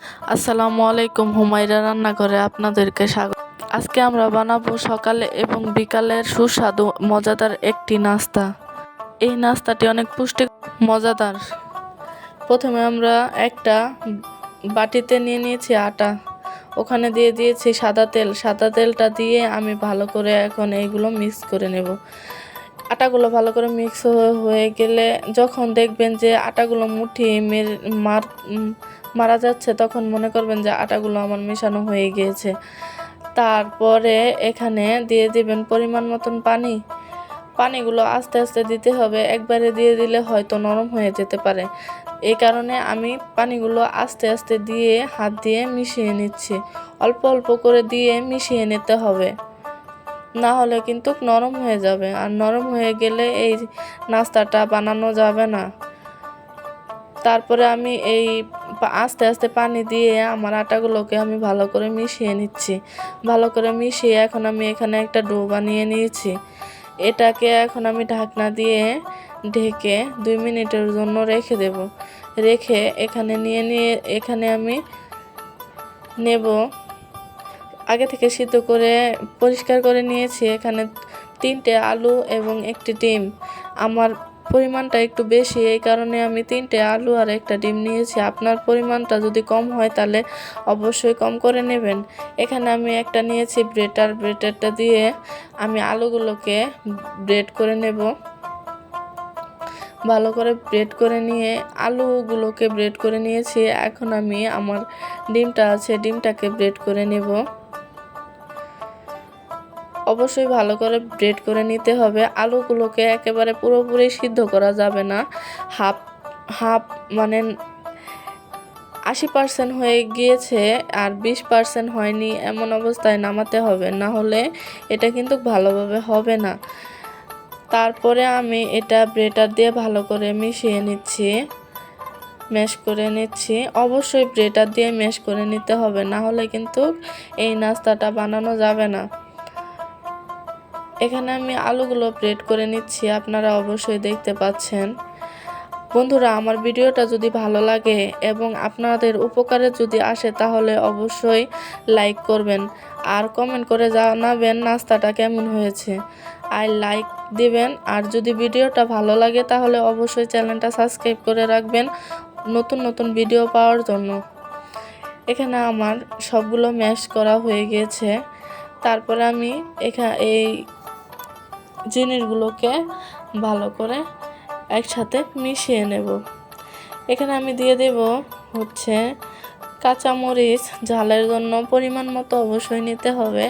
আসসালামু আলাইকুম। হুমায়রা রান্নাঘরে আপনাদেরকে স্বাগত। আজকে আমরা বানাবো সকালে এবং বিকালের সুস্বাদু মজাদার একটি নাস্তা। এই নাস্তাটি অনেক পুষ্টি মজাদার। প্রথমে আমরা একটা বাটিতে নিয়ে নিয়েছি আটা, ওখানে দিয়ে দিয়েছি সাদা তেল। সাদা তেলটা দিয়ে আমি ভালো করে এখন এইগুলো মিক্স করে নেব। আটাগুলো ভালো করে মিক্স হয়ে গেলে যখন দেখবেন যে আটাগুলো মুঠি মারা যাচ্ছে, তখন মনে করবেন যে আটাগুলো আমার মেশানো হয়ে গিয়েছে। তারপরে এখানে দিয়ে দিবেন পরিমাণ মতন পানি। পানিগুলো আস্তে আস্তে দিতে হবে, একবারে দিয়ে দিলে হয়তো নরম হয়ে যেতে পারে। এই কারণে আমি পানিগুলো আস্তে আস্তে দিয়ে হাত দিয়ে মিশিয়ে নিচ্ছি। অল্প অল্প করে দিয়ে মিশিয়ে নিতে হবে, না হলে কিন্তু নরম হয়ে যাবে, আর নরম হয়ে গেলে এই নাস্তাটা বানানো যাবে না। তারপরে আমি এই আস্তে আস্তে পানি দিয়ে আমার আটাগুলোকে আমি ভালো করে মিশিয়ে নিচ্ছি। ভালো করে মিশিয়ে এখন আমি এখানে একটা ডো বানিয়ে নিয়েছি। এটাকে এখন আমি ঢাকনা দিয়ে ঢেকে 2 মিনিটের জন্য রেখে দেব। রেখে এখানে আমি নেব। আগে থেকে সিদ্ধ করে পরিষ্কার করে নিয়েছি। এখানে 3টে আলু এবং 1টি ডিম। আমার পরিমাণটা একটু বেশি, এই কারণে আমি 3টে আলু আর 1টা ডিম নিয়েছি। আপনার পরিমাণটা যদি কম হয় তাহলে অবশ্যই কম করে নেবেন। এখানে আমি একটা নিয়েছি ব্রেটার। ব্রেটারটা দিয়ে আমি আলুগুলোকে ব্রেড করে নেব। ভালো করে ব্রেড করে নিয়ে আলুগুলোকে ব্রেড করে নিয়েছি। এখন আমি আমার ডিমটা আছে, ডিমটাকে ব্রেড করে নেব। অবশ্যই ভালো করে ব্রেড করে নিতে হবে। আলুগুলোকে একেবারে পুরোপুরি সিদ্ধ করা যাবে না। হাফ হাফ মানে 80% হয়ে গিয়েছে আর 20% হয়নি, এমন অবস্থায় নামাতে হবে, না হলে এটা কিন্তু ভালোভাবে হবে না। তারপরে আমি এটা ব্রেটার দিয়ে ভালো করে মিশিয়ে নিচ্ছি, ম্যাশ করে নিচ্ছি। অবশ্যই ব্রেটার দিয়ে ম্যাশ করে নিতে হবে, না হলে কিন্তু এই নাস্তাটা বানানো যাবে না। এখানে আমি আলুগুলো ব্রেড করে নিচ্ছি, আপনারা অবশ্যই দেখতে পাচ্ছেন। বন্ধুরা, আমার ভিডিওটা যদি ভালো লাগে এবং আপনাদের উপকারে যদি আসে তাহলে অবশ্যই লাইক করবেন আর কমেন্ট করে জানাবেন নাস্তাটা কেমন হয়েছে। আর লাইক দিবেন, আর যদি ভিডিওটা ভালো লাগে তাহলে অবশ্যই চ্যানেলটা সাবস্ক্রাইব করে রাখবেন নতুন নতুন ভিডিও পাওয়ার জন্য। এখানে আমার সবগুলো ম্যাশ করা হয়ে গিয়েছে। তারপরে আমি এই জিনিসগুলোকে ভালো করে একসাথে মিশিয়ে নেব। এখানে আমি দিয়ে দেব হচ্ছে কাঁচামরিচ। ঝালের জন্য পরিমাণ মতো অবশ্যই নিতে হবে।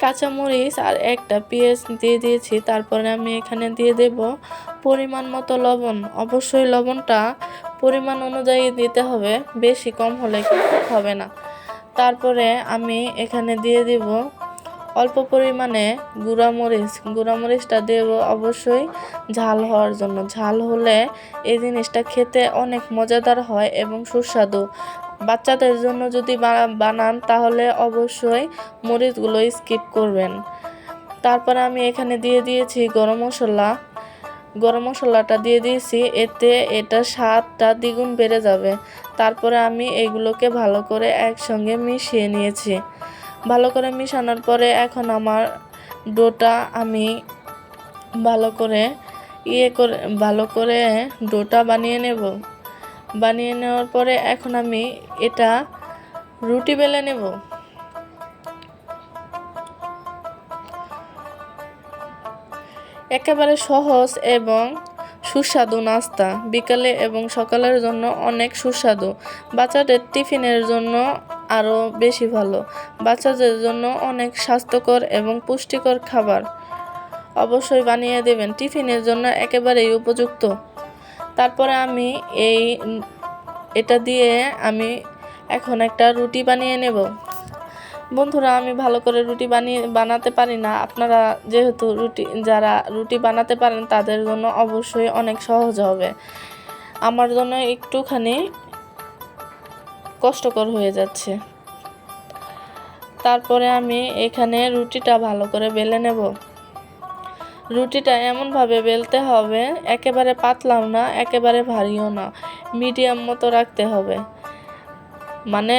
কাঁচামরিচ আর একটা পেঁয়াজ দিয়ে দিয়েছি। তারপরে আমি এখানে দিয়ে দেব পরিমাণ মতো লবণ। অবশ্যই লবণটা পরিমাণ অনুযায়ী দিতে হবে, বেশি কম হলে কিন্তু হবে না। তারপরে আমি এখানে দিয়ে দিব অল্প পরিমাণে গুঁড়ামরিচটা দেব অবশ্যই ঝাল হওয়ার জন্য। ঝাল হলে এই জিনিসটা খেতে অনেক মজাদার হয় এবং সুস্বাদু। বাচ্চাদের জন্য যদি বানান তাহলে অবশ্যই মরিচগুলো স্কিপ করবেন। তারপরে আমি এখানে দিয়ে দিয়েছি গরম মশলাটা দিয়ে দিয়েছি, এতে এটা স্বাদটা দ্বিগুণ বেড়ে যাবে। তারপরে আমি এইগুলোকে ভালো করে একসঙ্গে মিশিয়ে নিয়েছি। ভালো করে মিশানোর পরে এখন আমার ডোটা আমি ভালো করে ডোটা বানিয়ে নেব। বানিয়ে নেওয়ার পরে এখন আমি এটা রুটি বেলে নেব। একেবারে সহজ এবং সুস্বাদু নাস্তা, বিকালে এবং সকালের জন্য অনেক সুস্বাদু। বাচ্চাদের টিফিনের জন্য আরও বেশি ভালো। বাচ্চাদের জন্য অনেক স্বাস্থ্যকর এবং পুষ্টিকর খাবার। অবশ্যই বানিয়ে দেবেন, টিফিনের জন্য একেবারেই উপযুক্ত। তারপরে আমি এটা দিয়ে আমি এখন একটা রুটি বানিয়ে নেব। বন্ধুরা, আমি ভালো করে রুটি বানাতে পারি না। আপনারা যেহেতু যারা রুটি বানাতে পারেন তাদের জন্য অবশ্যই অনেক সহজ হবে। আমার জন্য একটুখানি কষ্টকর হয়ে যাচ্ছে। তারপরে আমি এখানে রুটিটা ভালো করে বেলে নেব। রুটিটা এমনভাবে বেলতে হবে, একেবারে পাতলাও না, একেবারে ভারীও না, মিডিয়াম মতো রাখতে হবে। মানে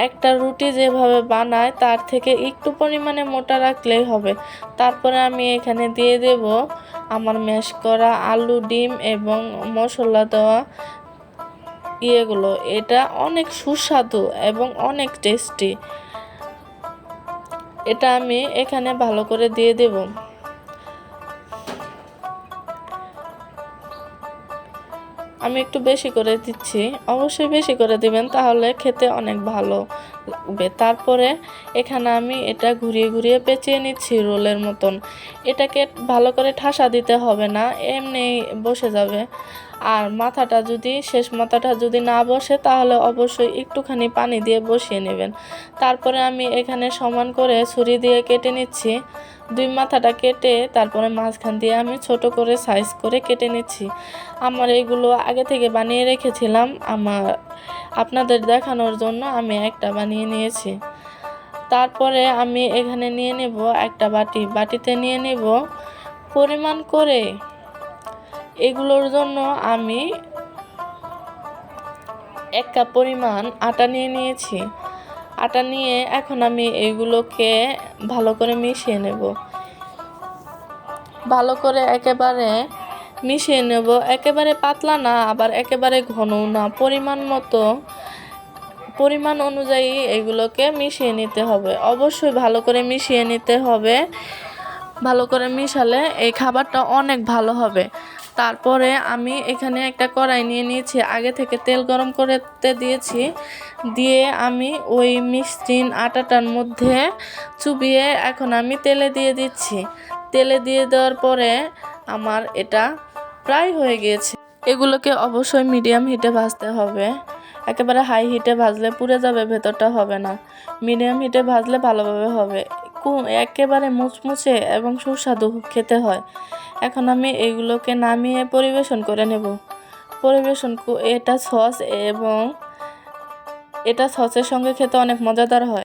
একটা রুটি যেভাবে বানায় তার থেকে একটু পরিমাণে মোটা রাখলেই হবে। তারপরে আমি এখানে দিয়ে দেব আমার ম্যাশ করা আলু, ডিম এবং মশলা দেওয়া ইয়েগুলো। এটা অনেক সুস্বাদু এবং অনেক টেস্টি। এটা আমি এখানে ভালো করে দিয়ে দেব। আমি একটু বেশি করে দিচ্ছি, অবশ্যই বেশি করে দিবেন, তাহলে খেতে অনেক ভালো লাগবে। তারপরে এখানে আমি এটা ঘুরিয়ে ঘুরিয়ে পেঁচিয়ে নিচ্ছি রোলের মতন। এটাকে ভালো করে ঠাসা দিতে হবে না, এমনি বসে যাবে। আর শেষ মাথাটা যদি না বসে তাহলে অবশ্যই একটুখানি পানি দিয়ে বসিয়ে নেবেন। তারপরে আমি এখানে সমান করে ছুরি দিয়ে কেটে নিচ্ছি। 2 মাথাটা কেটে তারপরে মাঝখান দিয়ে আমি ছোট করে সাইজ করে কেটে নিচ্ছি। আমার এইগুলো আগে থেকে বানিয়ে রেখেছিলাম, আপনাদের দেখানোর জন্য আমি একটা বানিয়ে নিয়েছি। তারপরে আমি এখানে নিয়ে নেব একটা বাটিতে নিয়ে নেব পরিমাণ করে। এগুলোর জন্য আমি 1 কাপ পরিমাণ আটা নিয়ে নিয়েছি। আটা নিয়ে এখন আমি এইগুলোকে ভালো করে মিশিয়ে নেব। ভালো করে একেবারে মিশিয়ে নেব, একেবারে পাতলা না আবার একেবারে ঘনও না, পরিমাণ অনুযায়ী এগুলোকে মিশিয়ে নিতে হবে। অবশ্যই ভালো করে মিশিয়ে নিতে হবে। ভালো করে মিশালে এই খাবারটা অনেক ভালো হবে। তারপরে আমি এখানে একটা কড়াই নিয়ে নিয়েছি, আগে থেকে তেল গরম করতে দিয়েছি। দিয়ে আমি ওই মিশ্রিত আটাটার মধ্যে চুবিয়ে এখন আমি তেলে দিয়ে দিচ্ছি। তেলে দিয়ে দেওয়ার পরে আমার এটা প্রায় হয়ে গিয়েছে। এগুলোকে অবশ্যই মিডিয়াম হিটে ভাজতে হবে। একেবারে হাই হিটে ভাজলে পুড়ে যাবে, ভেতরটা হবে না। মিডিয়াম হিটে ভাজলে ভালোভাবে হবে, একেবারে মুচমুচে এবং সুস্বাদু খেতে হয়। এখন আমি এগুলোকে নামিয়ে পরিবেশন করে নেব। এটা সসের সঙ্গে খেতে অনেক মজাদার হয়।